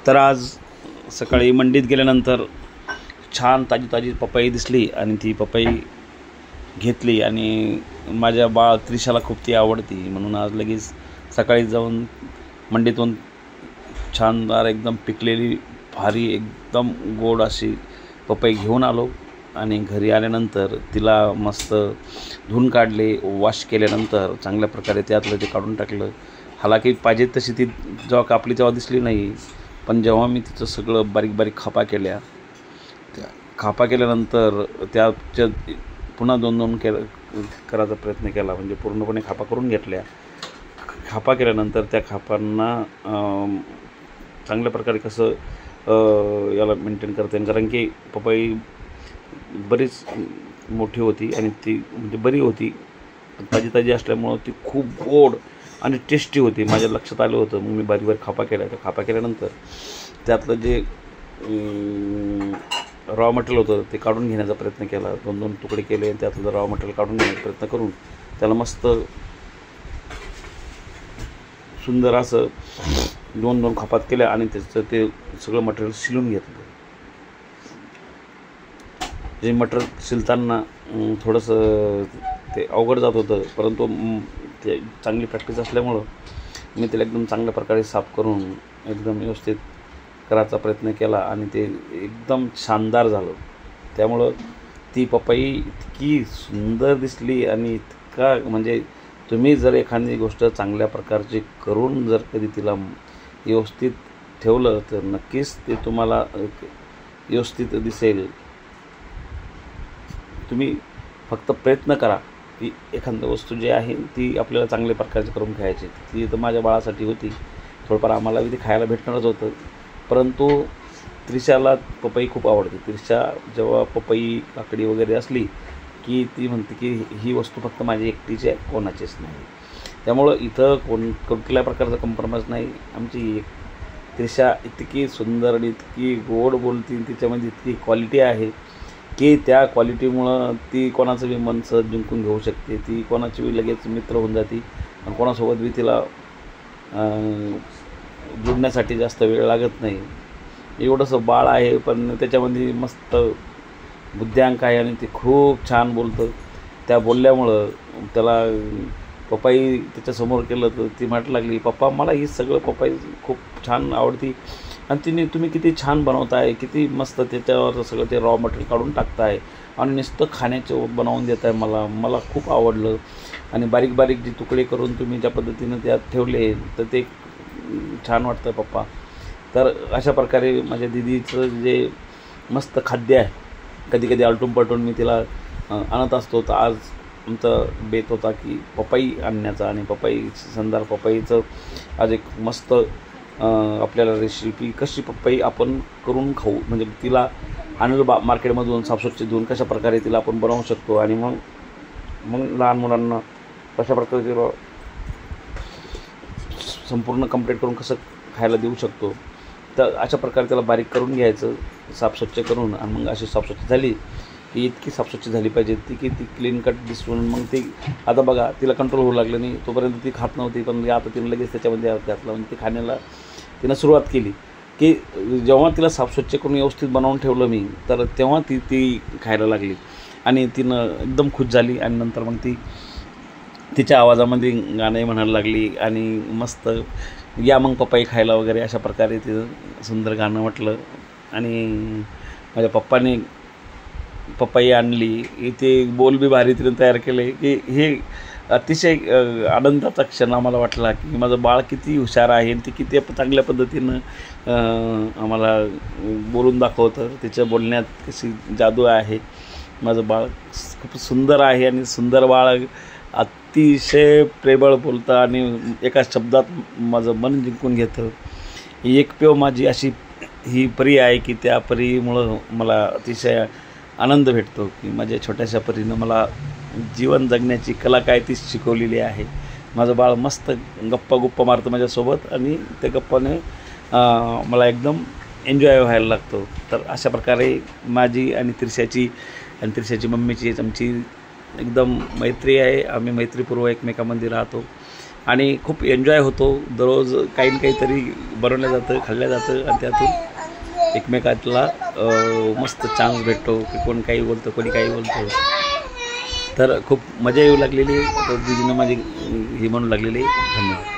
तर आज सकाळी मंडीत गेल्यानंतर छान ताजी ताजी पपई दिसली आणि ती पपई घेतली आणि माझ्या बाळ त्रिशाला खूप ती आवडती म्हणून आज लगेच सकाळी जाऊन मंडीतून छानदार एकदम पिकलेली भारी एकदम गोड अशी पपई घेऊन आलो आणि घरी आल्यानंतर तिला मस्त धुवून काढले, वॉश केल्यानंतर चांगल्या प्रकारे त्यातलं ते काढून टाकलं. हालाकी पाहिजे तशी ती जेव्हा कापली तेव्हा दिसली नाही, पण जेव्हा मी तिचं सगळं बारीक बारीक खापा केल्या, त्या खापा केल्यानंतर त्याच्या पुन्हा दोन दोन करायचा प्रयत्न केला, म्हणजे पूर्णपणे खापा करून घेतल्या. खापा केल्यानंतर त्या खापांना चांगल्या प्रकारे कसं याला मेंटेन करता येईल, कारण की पपई बरीच मोठी होती आणि ती म्हणजे बरी होती, ताजी ताजी असल्यामुळं ती खूप गोड आणि टेस्टी होती. माझ्या लक्षात आलं होतं, मग मी बारीक बारीक खापा केल्या. त्या खापा केल्यानंतर त्यातलं जे रॉ मटेरियल होतं ते काढून घेण्याचा प्रयत्न केला. दोन दोन तुकडे केले आणि त्यातलं रॉ मटेरियल काढून घेण्याचा प्रयत्न करून त्याला मस्त सुंदर असं दोन दोन खापात केल्या आणि त्याचं ते सगळं मटेरियल शिलून घेतलं. जे मटेरियल शिलताना थोडंसं ते अवघड जात होतं, परंतु ते चांगली प्रॅक्टिस असल्यामुळं मी त्याला एकदम चांगल्या प्रकारे साफ करून एकदम व्यवस्थित करायचा प्रयत्न केला आणि ते एकदम शानदार झालं. त्यामुळं ती पपई इतकी सुंदर दिसली आणि इतका म्हणजे तुम्ही जर एखादी गोष्ट चांगल्या प्रकारची करून जर कधी तिला व्यवस्थित ठेवलं तर नक्कीच ते तुम्हाला व्यवस्थित दिसेल. तुम्ही फक्त प्रयत्न करा की एखादी वस्तू जी आहे ती आपल्याला चांगल्या प्रकारची करून खायची. ती तर माझ्या बाळासाठी होती, थोडंफार आम्हाला ती खायला भेटणारच होतं, परंतु त्रिशाला पपई खूप आवडते. त्रिशा जेव्हा पपई काकडी वगैरे असली की ती म्हणते की ही वस्तू फक्त माझी एकटीची आहे, कोणाचीच नाही. त्यामुळं इथं कुठल्या प्रकारचा कॉम्प्रोमाइज नाही. आमची त्रिशा इतकी सुंदर आणि इतकी गोड बोलती, तिच्यामध्ये इतकी क्वालिटी आहे की त्या क्वालिटीमुळं ती कोणाचं बी मन सहज जिंकून घेऊ शकते. ती कोणाची बी लगेच मित्र होऊन जाते आणि कोणासोबत बी तिला जुळण्यासाठी जास्त वेळ लागत नाही. एवढंसं बाळ आहे, पण त्याच्यामध्ये मस्त बुद्ध्यांक आहे आणि ते खूप छान बोलतं. त्या बोलल्यामुळं त्याला पपई त्याच्यासमोर केलं तर ती म्हटू लागली, पप्पा मला ही सगळं पपई खूप छान आवडती आणि तुम्ही किती छान बनवताय, किती मस्त त्याच्यावर सगळं ते रॉ मटेरियल काढून टाकताय आणि नुसतं खाण्याचं बनवून देत आहे. मला खूप आवडलं आणि बारीक बारीक जे तुकडे करून तुम्ही ज्या पद्धतीनं त्यात ठेवले तर ते छान वाटतं पप्पा. तर अशा प्रकारे माझ्या दीदीचं जे मस्त खाद्य आहे, कधी कधी आलटून पलटून मी तिला आणत असतो. तर आज आमचा बेत होता की पपई आणण्याचा आणि पपईचं आज एक मस्त आपल्याला रेसिपी कशी पपई आपण करून खाऊ, म्हणजे तिला आणलं मार्केटमधून साफस्वच्छ धुवून कशा प्रकारे तिला आपण बनवू शकतो आणि मग लहान मुलांना कशा प्रकारे तिला संपूर्ण कंप्लीट करून कसं खायला देऊ शकतो. तर अशा प्रकारे त्याला बारीक करून घ्यायचं, साफस्वच्छ करून. आणि मग अशी साफस्वच्छ झाली की इतकी साफस्वच्छ झाली पाहिजे ती की ती क्लीन कट दिसून मग ती आता बघा तिला कंट्रोल होऊ लागलं नाही. तोपर्यंत ती खात नव्हती, पण आता तिने लगेच त्याच्यामध्ये घातलं आणि ती खाण्याला तिनं सुरुवात केली. की जेव्हा तिला साफस्वच्छ करून व्यवस्थित बनवून ठेवलं मी, तर तेव्हा ती खायला लागली आणि तिनं एकदम खुश झाली. आणि नंतर मग ती तिच्या आवाजामध्ये गाणंही म्हणायला लागली आणि मस्त या मग पपई खायला वगैरे अशा प्रकारे तिचं सुंदर गाणं म्हटलं. आणि माझ्या पप्पाने पपई आणली, इथे बोल बी भारी तिनं तयार केले की हे अतिशय आनंदाचा क्षण आम्हाला वाटला की माझं बाळ किती हुशार आहे आणि ती किती चांगल्या पद्धतीनं आम्हाला बोलून दाखवतं. तिच्या बोलण्यात कशी जादू आहे. माझं बाळ खूप सुंदर आहे आणि सुंदर बाळ अतिशय प्रेमळ बोलतं आणि एका शब्दात माझं मन जिंकून घेतं. एक पेव माझी अशी ही परी आहे की त्या परीमुळं मला अतिशय आनंद भेटतो की माझ्या छोट्याशा परीनं मला जीवन जगण्याची कला काय ती शिकवलेली आहे. माझं बाळ मस्त गप्पा मारतं माझ्यासोबत आणि त्या गप्पाने मला एकदम एन्जॉय व्हायला लागतो. तर अशा प्रकारे माझी आणि त्रिशाची मम्मीची आमची एकदम मैत्री आहे. आम्ही मैत्रीपूर्व एकमेकांमध्ये राहतो आणि खूप एन्जॉय होतो. दररोज काही ना काहीतरी बनवलं जातं, खाल्लं जातं आणि त्यातून एकमेकातला मस्त चान्स भेटतो की कोण काही बोलतं, कोणी काही बोलतं. तर खूप मजा येऊ लागलेली. दीदीनं माझी ही म्हणू लागलेली. धन्यवाद.